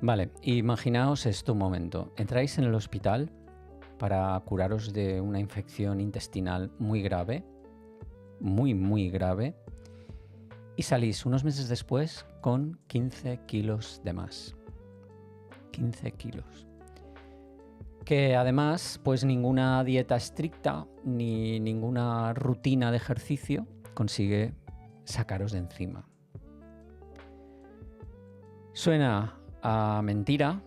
Vale, imaginaos esto un momento. Entráis en el hospital para curaros de una infección intestinal muy grave, muy grave, y salís unos meses después con 15 kilos de más. 15 kilos. Que además, pues ninguna dieta estricta ni ninguna rutina de ejercicio consigue sacaros de encima. Suena a mentira,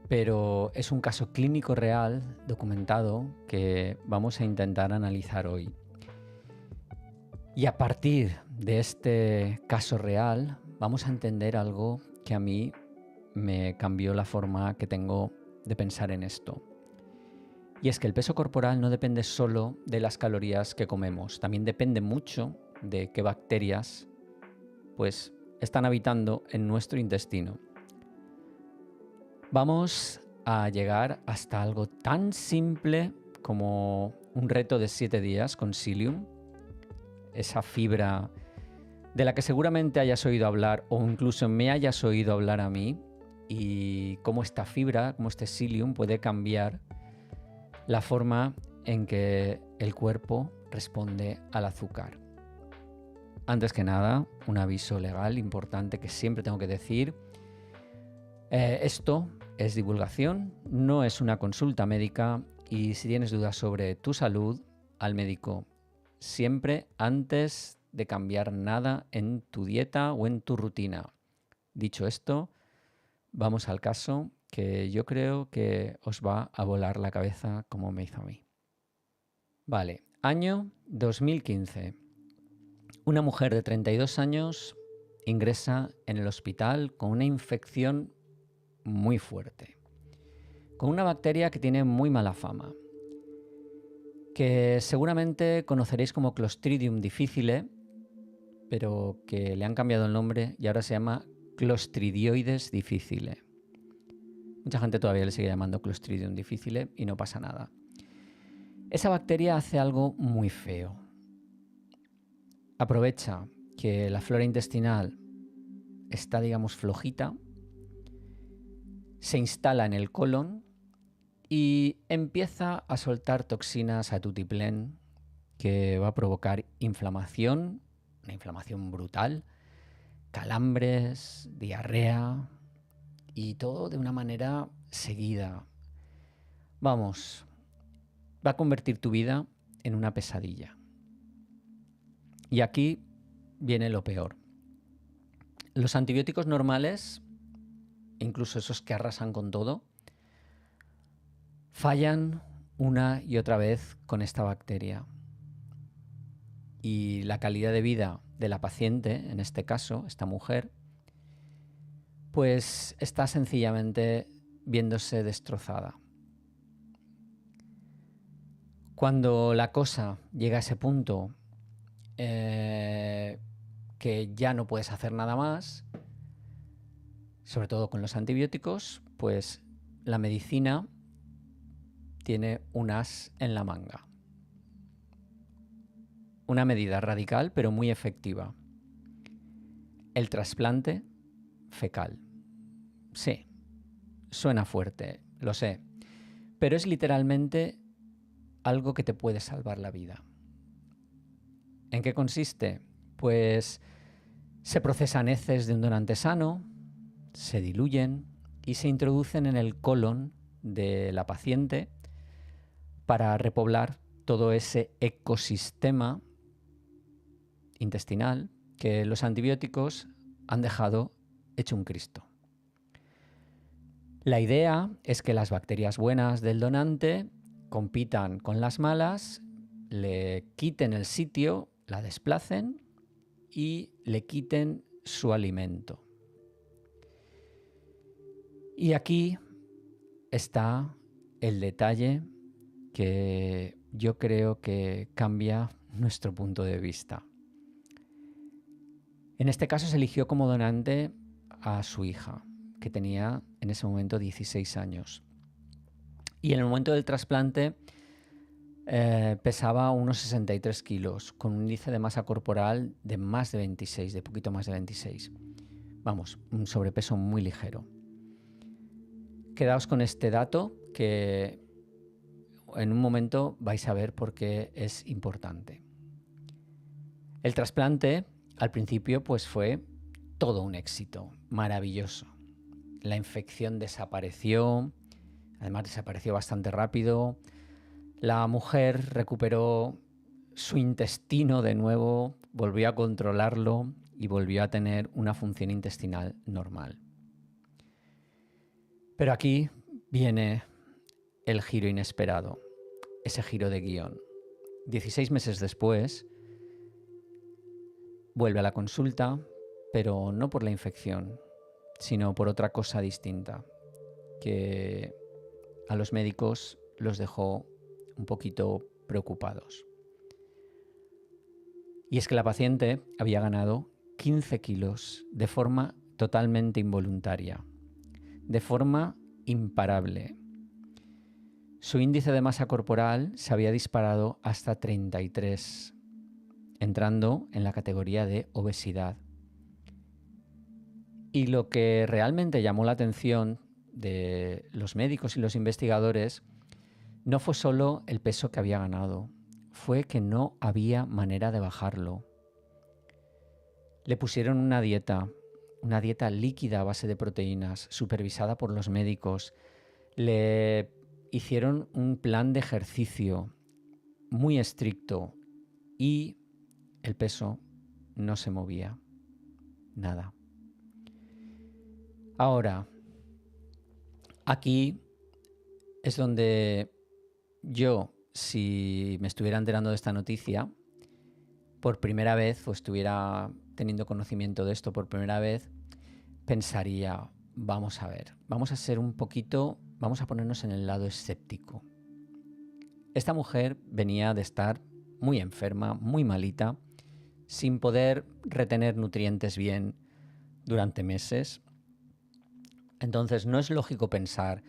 pero es un caso clínico real, documentado, que vamos a intentar analizar hoy. Y a partir de este caso real, vamos a entender algo que a mí me cambió la forma que tengo de pensar en esto. Y es que el peso corporal no depende solo de las calorías que comemos, también depende mucho de qué bacterias pues están habitando en nuestro intestino. Vamos a llegar hasta algo tan simple como un reto de 7 días con psyllium, esa fibra de la que seguramente hayas oído hablar o incluso me hayas oído hablar a mí, y cómo esta fibra, cómo este psyllium puede cambiar la forma en que el cuerpo responde al azúcar. Antes que nada, un aviso legal importante que siempre tengo que decir. Esto es divulgación, no es una consulta médica, y si tienes dudas sobre tu salud, al médico siempre antes de cambiar nada en tu dieta o en tu rutina. Dicho esto, vamos al caso, que yo creo que os va a volar la cabeza como me hizo a mí. Vale, año 2015. Una mujer de 32 años ingresa en el hospital con una infección muy fuerte, con una bacteria que tiene muy mala fama, que seguramente conoceréis como Clostridium difficile, pero que le han cambiado el nombre y ahora se llama Clostridioides difficile. Mucha gente todavía le sigue llamando Clostridium difficile y no pasa nada. Esa bacteria hace algo muy feo. Aprovecha que la flora intestinal está, digamos, flojita, se instala en el colon y empieza a soltar toxinas a tutiplén que va a provocar inflamación, una inflamación brutal, calambres, diarrea y todo de una manera seguida. Vamos, va a convertir tu vida en una pesadilla. Y aquí viene lo peor. Los antibióticos normales, incluso esos que arrasan con todo, fallan una y otra vez con esta bacteria. Y la calidad de vida de la paciente, en este caso, esta mujer, pues está sencillamente viéndose destrozada. Cuando la cosa llega a ese punto que ya no puedes hacer nada más, sobre todo con los antibióticos, pues la medicina tiene un as en la manga. Una medida radical pero muy efectiva. El trasplante fecal. Sí, suena fuerte, lo sé, pero es literalmente algo que te puede salvar la vida. ¿En qué consiste? Pues se procesan heces de un donante sano, se diluyen y se introducen en el colon de la paciente para repoblar todo ese ecosistema intestinal que los antibióticos han dejado hecho un Cristo. La idea es que las bacterias buenas del donante compitan con las malas, le quiten el sitio, la desplacen y le quiten su alimento. Y aquí está el detalle que yo creo que cambia nuestro punto de vista. En este caso se eligió como donante a su hija, que tenía en ese momento 16 años. Y en el momento del trasplante pesaba unos 63 kilos, con un índice de masa corporal de más de 26, de poquito más de 26. Vamos, un sobrepeso muy ligero. Quedaos con este dato que en un momento vais a ver por qué es importante. El trasplante al principio pues fue todo un éxito, maravilloso. La infección desapareció, además desapareció bastante rápido. La mujer recuperó su intestino de nuevo, volvió a controlarlo y volvió a tener una función intestinal normal. Pero aquí viene el giro inesperado, ese giro de guión. 16 meses después, vuelve a la consulta, pero no por la infección, sino por otra cosa distinta, que a los médicos los dejó un poquito preocupados. Y es que la paciente había ganado 15 kilos de forma totalmente involuntaria, de forma imparable. Su índice de masa corporal se había disparado hasta 33, entrando en la categoría de obesidad. Y lo que realmente llamó la atención de los médicos y los investigadores no fue solo el peso que había ganado, fue que no había manera de bajarlo. Le pusieron una dieta líquida a base de proteínas, supervisada por los médicos. Le hicieron un plan de ejercicio muy estricto y el peso no se movía. Nada. Ahora, aquí es donde yo, si me estuviera enterando de esta noticia, por primera vez, o estuviera teniendo conocimiento de esto por primera vez, pensaría, vamos a ver, vamos a ponernos en el lado escéptico. Esta mujer venía de estar muy enferma, muy malita, sin poder retener nutrientes bien durante meses. Entonces no es lógico pensar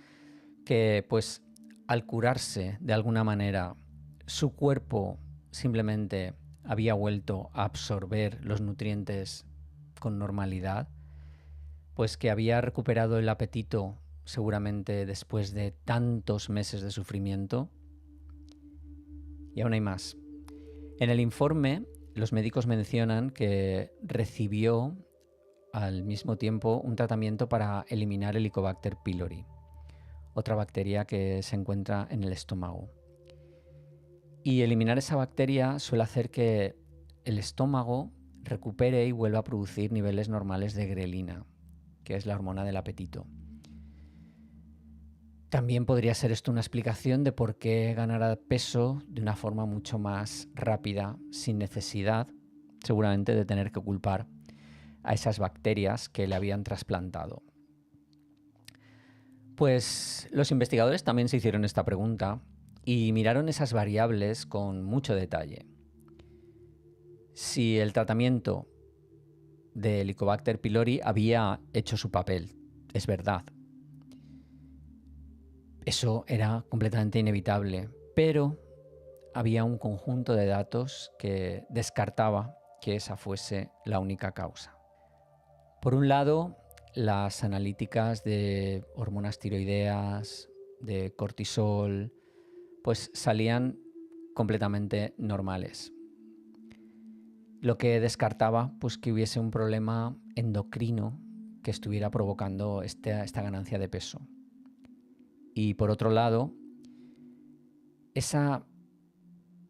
que pues al curarse de alguna manera su cuerpo simplemente había vuelto a absorber los nutrientes con normalidad, pues que había recuperado el apetito seguramente después de tantos meses de sufrimiento. Y aún hay más. En el informe los médicos mencionan que recibió al mismo tiempo un tratamiento para eliminar el Helicobacter pylori, otra bacteria que se encuentra en el estómago. Y eliminar esa bacteria suele hacer que el estómago recupere y vuelva a producir niveles normales de grelina, que es la hormona del apetito. También podría ser esto una explicación de por qué ganar peso de una forma mucho más rápida, sin necesidad, seguramente, de tener que culpar a esas bacterias que le habían trasplantado. Pues los investigadores también se hicieron esta pregunta y miraron esas variables con mucho detalle. Si el tratamiento de Helicobacter pylori había hecho su papel, es verdad. Eso era completamente inevitable, pero había un conjunto de datos que descartaba que esa fuese la única causa. Por un lado, las analíticas de hormonas tiroideas, de cortisol, pues salían completamente normales. Lo que descartaba pues que hubiese un problema endocrino que estuviera provocando esta ganancia de peso. Y por otro lado, esa,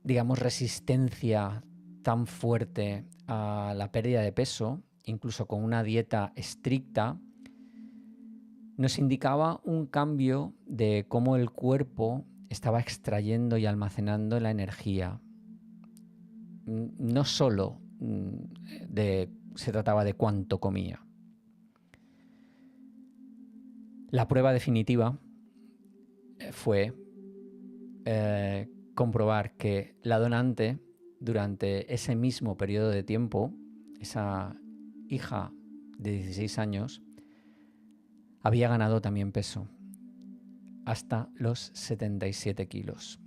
digamos, resistencia tan fuerte a la pérdida de peso, incluso con una dieta estricta, nos indicaba un cambio de cómo el cuerpo estaba extrayendo y almacenando la energía. No solo se trataba de cuánto comía. La prueba definitiva fue comprobar que la donante, durante ese mismo periodo de tiempo, esa hija de 16 años, había ganado también peso, hasta los 77 kilos.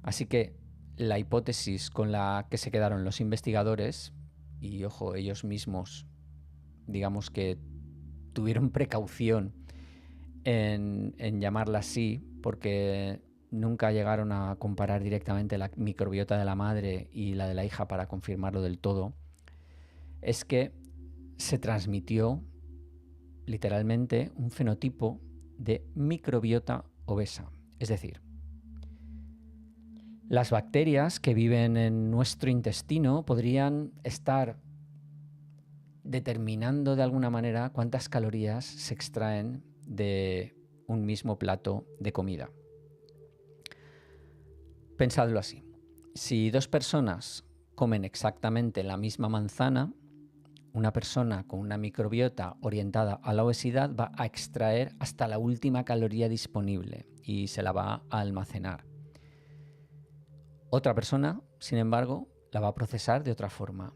Así que la hipótesis con la que se quedaron los investigadores, y ojo, ellos mismos, digamos que tuvieron precaución en llamarla así, porque nunca llegaron a comparar directamente la microbiota de la madre y la de la hija para confirmarlo del todo, es que se transmitió literalmente un fenotipo de microbiota obesa. Es decir, las bacterias que viven en nuestro intestino podrían estar determinando de alguna manera cuántas calorías se extraen de un mismo plato de comida. Pensadlo así. Si dos personas comen exactamente la misma manzana, una persona con una microbiota orientada a la obesidad va a extraer hasta la última caloría disponible y se la va a almacenar. Otra persona, sin embargo, la va a procesar de otra forma.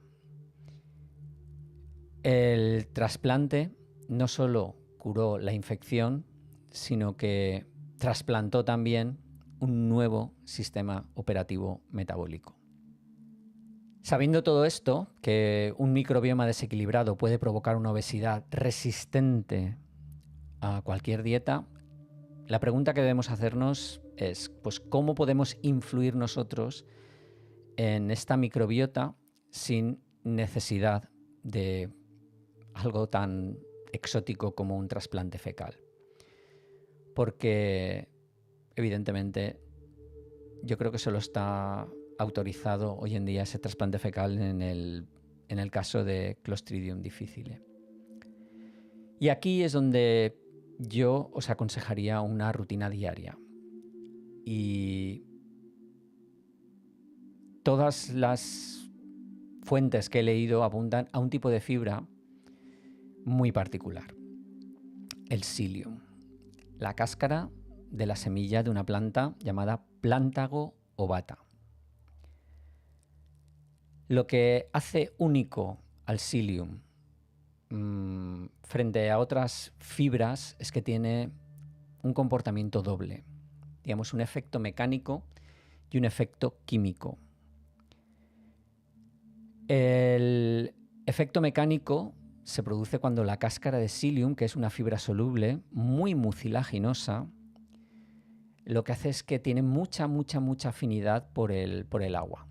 El trasplante no solo curó la infección, sino que trasplantó también un nuevo sistema operativo metabólico. Sabiendo todo esto, que un microbioma desequilibrado puede provocar una obesidad resistente a cualquier dieta, la pregunta que debemos hacernos es, pues, ¿cómo podemos influir nosotros en esta microbiota sin necesidad de algo tan exótico como un trasplante fecal? Porque, evidentemente, yo creo que solo está autorizado hoy en día ese trasplante fecal en el caso de Clostridium difficile. Y aquí es donde yo os aconsejaría una rutina diaria. Y todas las fuentes que he leído apuntan a un tipo de fibra muy particular, el psyllium, la cáscara de la semilla de una planta llamada Plantago ovata. Lo que hace único al psyllium frente a otras fibras es que tiene un comportamiento doble, digamos un efecto mecánico y un efecto químico. El efecto mecánico se produce cuando la cáscara de psyllium, que es una fibra soluble muy mucilaginosa, lo que hace es que tiene mucha afinidad por el agua.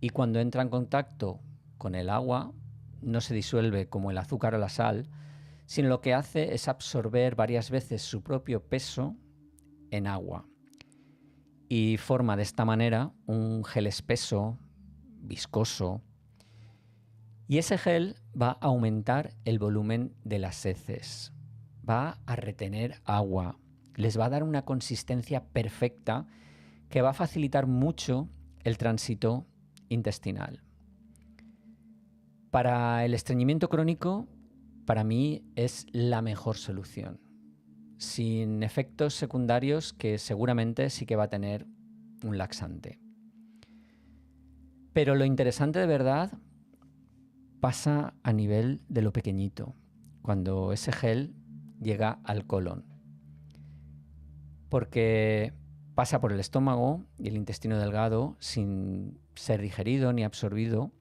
Y cuando entra en contacto con el agua, no se disuelve como el azúcar o la sal, sino lo que hace es absorber varias veces su propio peso en agua. Y forma de esta manera un gel espeso, viscoso. Y ese gel va a aumentar el volumen de las heces, va a retener agua, les va a dar una consistencia perfecta que va a facilitar mucho el tránsito intestinal. Para el estreñimiento crónico, para mí es la mejor solución, sin efectos secundarios que seguramente sí que va a tener un laxante. Pero lo interesante de verdad pasa a nivel de lo pequeñito, cuando ese gel llega al colon. Porque pasa por el estómago y el intestino delgado sin ser digerido ni absorbido,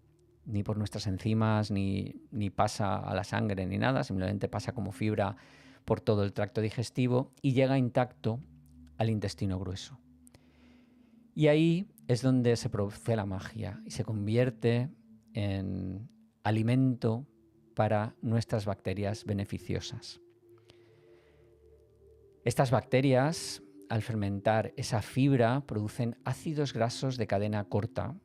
ni por nuestras enzimas, ni pasa a la sangre ni nada, simplemente pasa como fibra por todo el tracto digestivo y llega intacto al intestino grueso. Y ahí es donde se produce la magia y se convierte en alimento para nuestras bacterias beneficiosas. Estas bacterias, al fermentar esa fibra, producen ácidos grasos de cadena corta.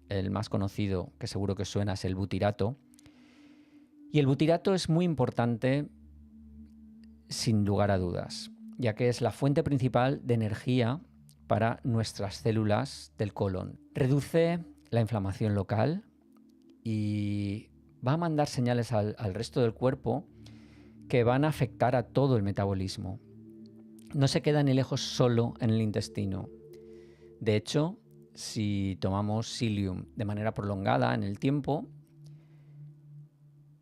El más conocido, que seguro que os suena, es el butirato. Y el butirato es muy importante, sin lugar a dudas, ya que es la fuente principal de energía para nuestras células del colon. Reduce la inflamación local y va a mandar señales al resto del cuerpo que van a afectar a todo el metabolismo. No se queda ni lejos solo en el intestino. De hecho, si tomamos psyllium de manera prolongada en el tiempo,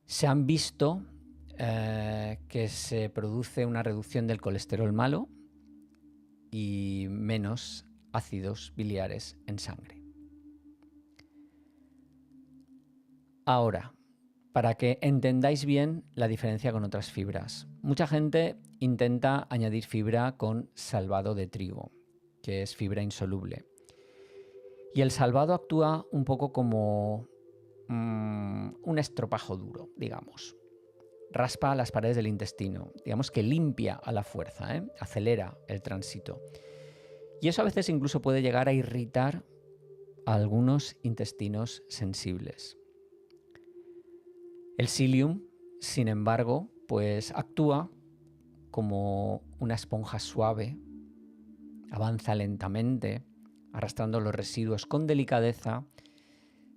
se han visto que se produce una reducción del colesterol malo y menos ácidos biliares en sangre. Ahora, para que entendáis bien la diferencia con otras fibras. Mucha gente intenta añadir fibra con salvado de trigo, que es fibra insoluble. Y el salvado actúa un poco como un estropajo duro, digamos. Raspa las paredes del intestino, digamos que limpia a la fuerza, acelera el tránsito. Y eso a veces incluso puede llegar a irritar a algunos intestinos sensibles. El psyllium, sin embargo, pues actúa como una esponja suave, avanza lentamente, arrastrando los residuos con delicadeza,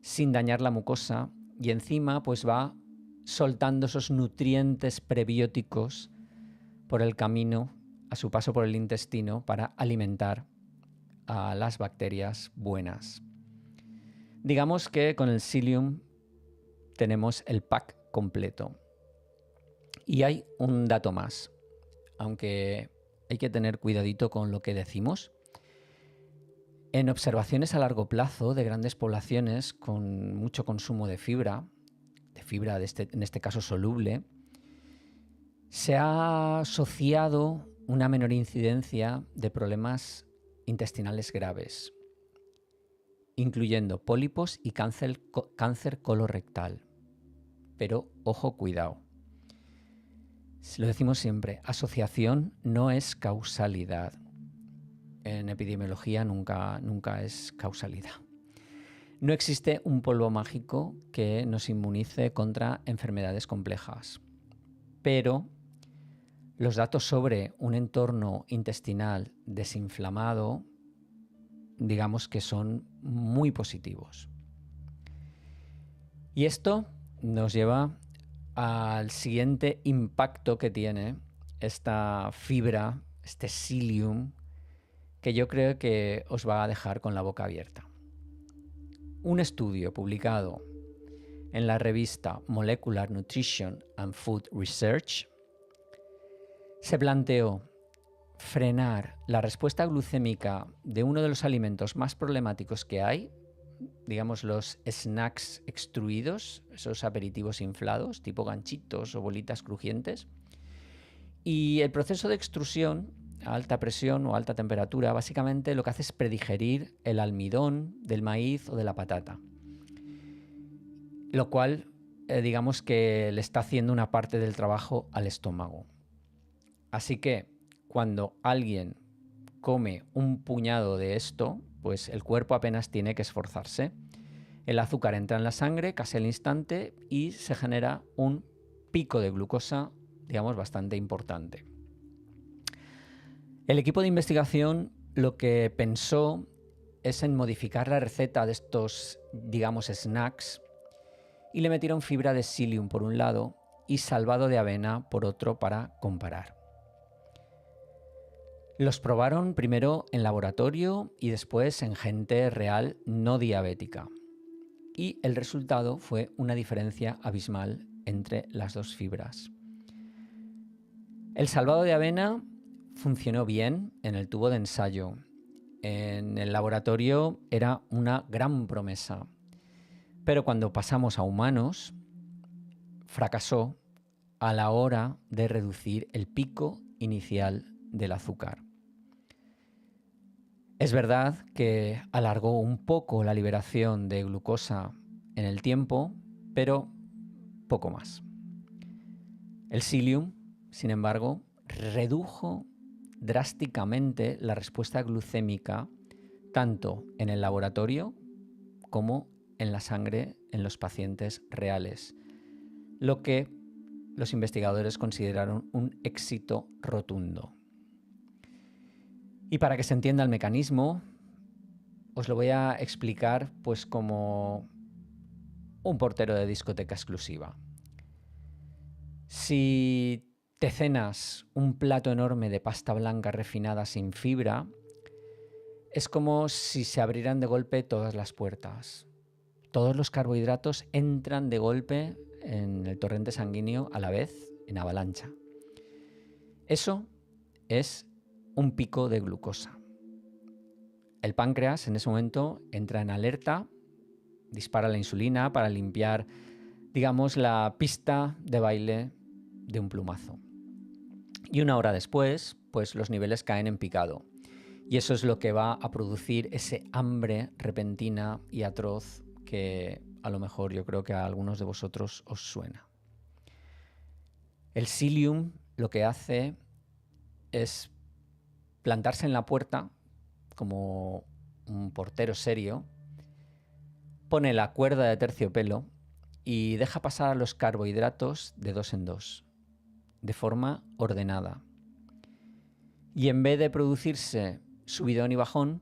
sin dañar la mucosa, y encima pues va soltando esos nutrientes prebióticos por el camino, a su paso por el intestino, para alimentar a las bacterias buenas. Digamos que con el psyllium tenemos el pack completo. Y hay un dato más, aunque hay que tener cuidadito con lo que decimos. En observaciones a largo plazo de grandes poblaciones con mucho consumo de fibra en este caso soluble, se ha asociado una menor incidencia de problemas intestinales graves, incluyendo pólipos y cáncer colorectal. Pero ojo, cuidado. Lo decimos siempre, asociación no es causalidad. En epidemiología nunca es causalidad. No existe un polvo mágico que nos inmunice contra enfermedades complejas, pero los datos sobre un entorno intestinal desinflamado, digamos que son muy positivos. Y esto nos lleva al siguiente impacto que tiene esta fibra, este psyllium, que yo creo que os va a dejar con la boca abierta. Un estudio publicado en la revista Molecular Nutrition and Food Research se planteó frenar la respuesta glucémica de uno de los alimentos más problemáticos que hay, digamos los snacks extruidos, esos aperitivos inflados, tipo ganchitos o bolitas crujientes. Y el proceso de extrusión a alta presión o alta temperatura básicamente lo que hace es predigerir el almidón del maíz o de la patata, lo cual digamos que le está haciendo una parte del trabajo al estómago. Así que cuando alguien come un puñado de esto, pues el cuerpo apenas tiene que esforzarse. El azúcar entra en la sangre casi al instante y se genera un pico de glucosa, digamos, bastante importante. El equipo de investigación lo que pensó es en modificar la receta de estos, digamos, snacks y le metieron fibra de psyllium por un lado y salvado de avena por otro para comparar. Los probaron primero en laboratorio y después en gente real no diabética. Y el resultado fue una diferencia abismal entre las dos fibras. El salvado de avena funcionó bien en el tubo de ensayo. En el laboratorio era una gran promesa. Pero cuando pasamos a humanos, fracasó a la hora de reducir el pico inicial del azúcar. Es verdad que alargó un poco la liberación de glucosa en el tiempo, pero poco más. El psyllium, sin embargo, redujo drásticamente la respuesta glucémica tanto en el laboratorio como en la sangre en los pacientes reales, lo que los investigadores consideraron un éxito rotundo. Y para que se entienda el mecanismo, os lo voy a explicar pues como un portero de discoteca exclusiva. Si te cenas un plato enorme de pasta blanca refinada sin fibra, es como si se abrieran de golpe todas las puertas. Todos los carbohidratos entran de golpe en el torrente sanguíneo a la vez, en avalancha. Eso es un pico de glucosa. El páncreas en ese momento entra en alerta, dispara la insulina para limpiar digamos, la pista de baile de un plumazo. Y 1 hora después, pues los niveles caen en picado. Y eso es lo que va a producir ese hambre repentina y atroz que a lo mejor yo creo que a algunos de vosotros os suena. El psyllium lo que hace es plantarse en la puerta como un portero serio, pone la cuerda de terciopelo y deja pasar los carbohidratos de 2 en 2, de forma ordenada. Y en vez de producirse subidón y bajón,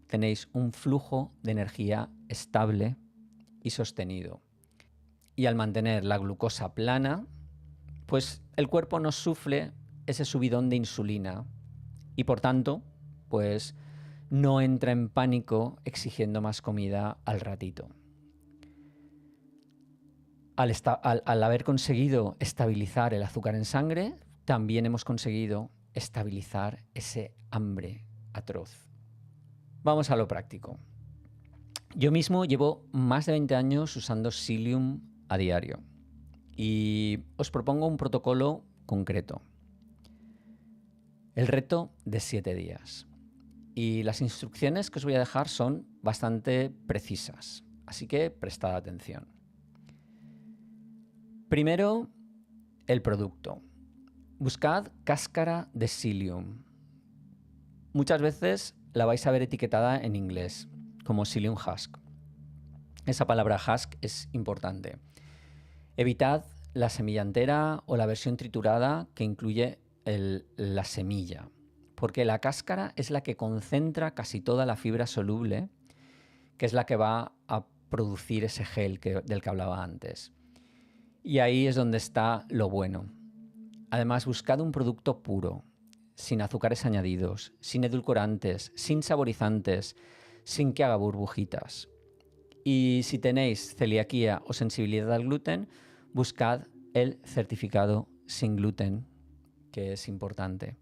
tenéis un flujo de energía estable y sostenido. Y al mantener la glucosa plana, pues el cuerpo no sufre ese subidón de insulina y por tanto, pues no entra en pánico exigiendo más comida al ratito. Al haber conseguido estabilizar el azúcar en sangre, también hemos conseguido estabilizar ese hambre atroz. Vamos a lo práctico. Yo mismo llevo más de 20 años usando psyllium a diario y os propongo un protocolo concreto. El reto de 7 días. Y las instrucciones que os voy a dejar son bastante precisas, así que prestad atención. Primero, el producto. Buscad cáscara de psyllium. Muchas veces la vais a ver etiquetada en inglés, como psyllium husk. Esa palabra husk es importante. Evitad la semilla entera o la versión triturada que incluye la semilla, porque la cáscara es la que concentra casi toda la fibra soluble, que es la que va a producir ese gel del que hablaba antes. Y ahí es donde está lo bueno. Además, buscad un producto puro, sin azúcares añadidos, sin edulcorantes, sin saborizantes, sin que haga burbujitas. Y si tenéis celiaquía o sensibilidad al gluten, buscad el certificado sin gluten, que es importante.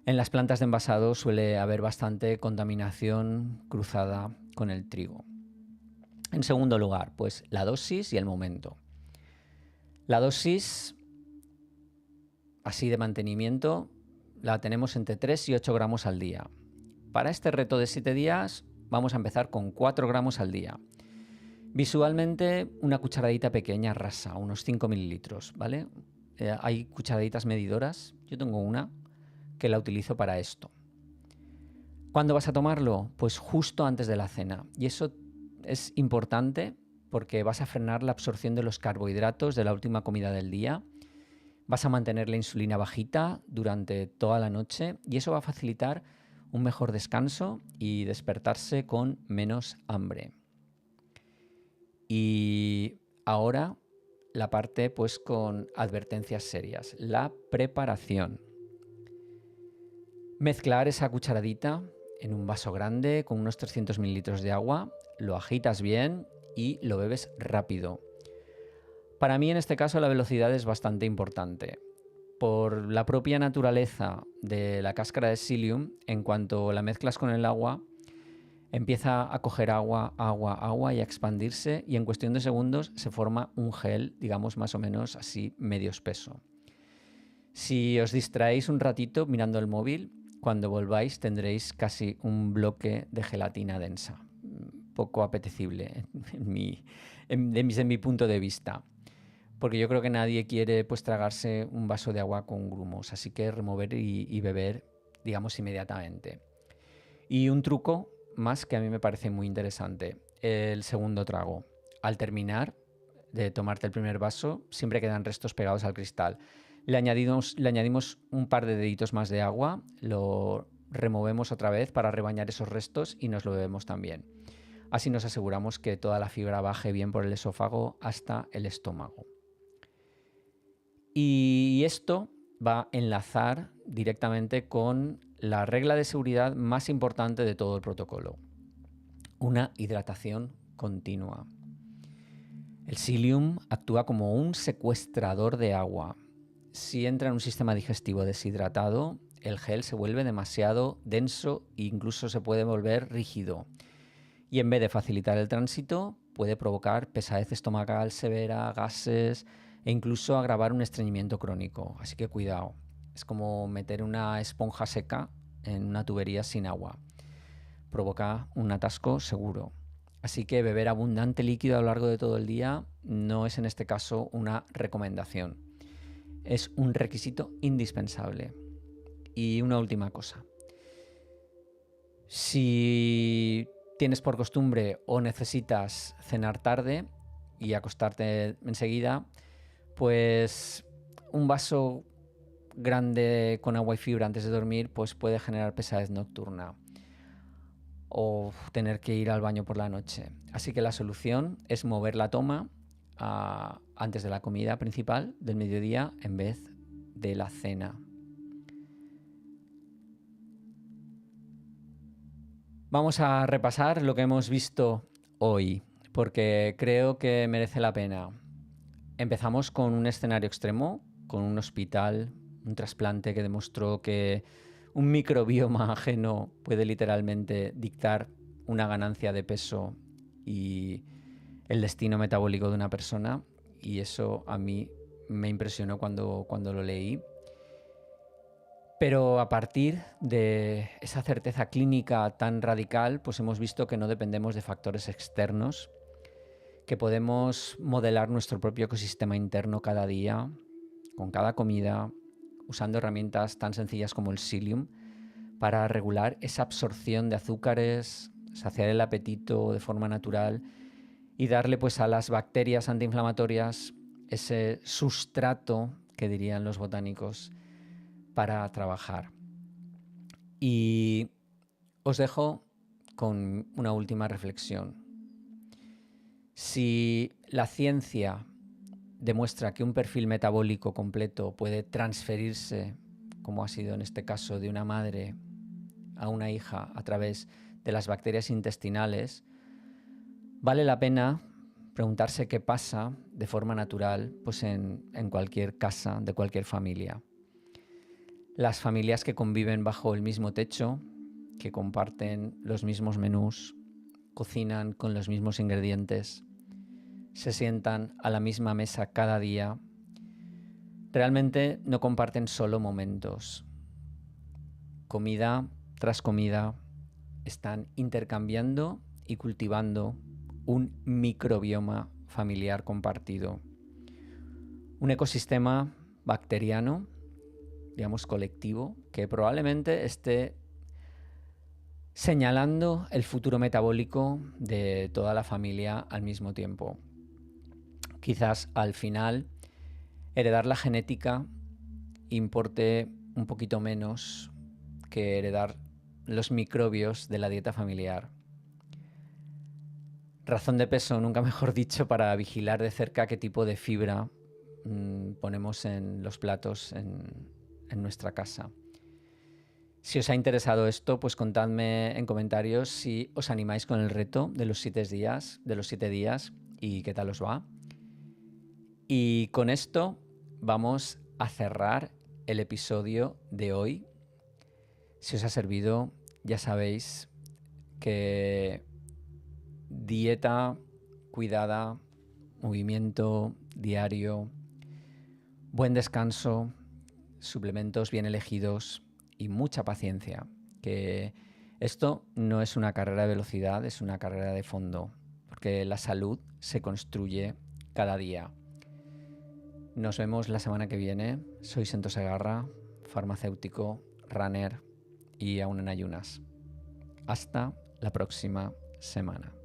En las plantas de envasado suele haber bastante contaminación cruzada con el trigo. En segundo lugar, pues la dosis y el momento. La dosis, así de mantenimiento, la tenemos entre 3 y 8 gramos al día. Para este reto de 7 días vamos a empezar con 4 gramos al día. Visualmente una cucharadita pequeña rasa, unos 5 mililitros, ¿vale? Hay cucharaditas medidoras, yo tengo una que la utilizo para esto. ¿Cuándo vas a tomarlo? Pues justo antes de la cena. Y eso es importante porque vas a frenar la absorción de los carbohidratos de la última comida del día. Vas a mantener la insulina bajita durante toda la noche y eso va a facilitar un mejor descanso y despertarse con menos hambre. Y ahora la parte pues con advertencias serias, la preparación. Mezclar esa cucharadita en un vaso grande con unos 300 mililitros de agua, lo agitas bien y lo bebes rápido. Para mí en este caso la velocidad es bastante importante. Por la propia naturaleza de la cáscara de psyllium, en cuanto la mezclas con el agua, empieza a coger agua y a expandirse y en cuestión de segundos se forma un gel, digamos más o menos así medio espeso. Si os distraéis un ratito mirando el móvil, cuando volváis tendréis casi un bloque de gelatina densa. Poco apetecible desde mi punto de vista. Porque yo creo que nadie quiere pues tragarse un vaso de agua con grumos. Así que remover y beber, digamos, inmediatamente. Y un truco más que a mí me parece muy interesante. El segundo trago. Al terminar de tomarte el primer vaso, siempre quedan restos pegados al cristal. Le añadimos un par de deditos más de agua, lo removemos otra vez para rebañar esos restos y nos lo bebemos también. Así nos aseguramos que toda la fibra baje bien por el esófago hasta el estómago. Y esto va a enlazar directamente con la regla de seguridad más importante de todo el protocolo. Una hidratación continua. El psyllium actúa como un secuestrador de agua. Si entra en un sistema digestivo deshidratado, el gel se vuelve demasiado denso e incluso se puede volver rígido. Y en vez de facilitar el tránsito, puede provocar pesadez estomacal severa, gases e incluso agravar un estreñimiento crónico. Así que cuidado. Es como meter una esponja seca en una tubería sin agua. Provoca un atasco seguro. Así que beber abundante líquido a lo largo de todo el día no es en este caso una recomendación. Es un requisito indispensable. Y una última cosa. Si tienes por costumbre o necesitas cenar tarde y acostarte enseguida, pues un vaso grande con agua y fibra antes de dormir pues puede generar pesadez nocturna o tener que ir al baño por la noche. Así que la solución es mover la toma antes de la comida principal del mediodía en vez de la cena. Vamos a repasar lo que hemos visto hoy, porque creo que merece la pena. Empezamos con un escenario extremo, con un hospital, un trasplante que demostró que un microbioma ajeno puede literalmente dictar una ganancia de peso y el destino metabólico de una persona, y eso a mí me impresionó cuando lo leí. Pero a partir de esa certeza clínica tan radical, pues hemos visto que no dependemos de factores externos, que podemos modelar nuestro propio ecosistema interno cada día, con cada comida, usando herramientas tan sencillas como el psyllium para regular esa absorción de azúcares, saciar el apetito de forma natural y darle pues a las bacterias antiinflamatorias ese sustrato, que dirían los botánicos, para trabajar. Y os dejo con una última reflexión. Si la ciencia demuestra que un perfil metabólico completo puede transferirse, como ha sido en este caso, de una madre a una hija a través de las bacterias intestinales, vale la pena preguntarse qué pasa de forma natural pues en cualquier casa de cualquier familia. Las familias que conviven bajo el mismo techo, que comparten los mismos menús, cocinan con los mismos ingredientes, se sientan a la misma mesa cada día, realmente no comparten solo momentos. Comida tras comida están intercambiando y cultivando un microbioma familiar compartido. Un ecosistema bacteriano, digamos colectivo, que probablemente esté señalando el futuro metabólico de toda la familia al mismo tiempo. Quizás al final heredar la genética importe un poquito menos que heredar los microbios de la dieta familiar. Razón de peso, nunca mejor dicho, para vigilar de cerca qué tipo de fibra ponemos en los platos en nuestra casa. Si os ha interesado esto, pues contadme en comentarios si os animáis con el reto de los 7 días y qué tal os va. Y con esto vamos a cerrar el episodio de hoy. Si os ha servido, ya sabéis que dieta cuidada, movimiento diario, buen descanso, suplementos bien elegidos y mucha paciencia. Que esto no es una carrera de velocidad, es una carrera de fondo, porque la salud se construye cada día. Nos vemos la semana que viene. Soy Sento Segarra, farmacéutico, runner y aún en ayunas. Hasta la próxima semana.